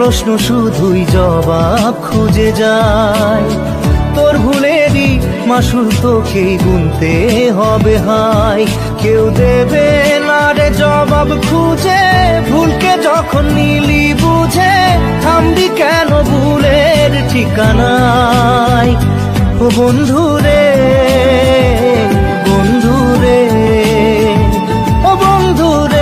প্রশ্ন শুধুই জবাব খুঁজে যায়। তোর ভুলেরই মাসুল তোকেই গুনতে হবে হাই। কেউ দেবে না রে জবাব খুঁজে, ভুলকে যখন নিলি বুঝে থামবি কেন ভুলের ঠিকানায়। ও বন্ধু রে, বন্ধু রে, ও বন্ধু রে।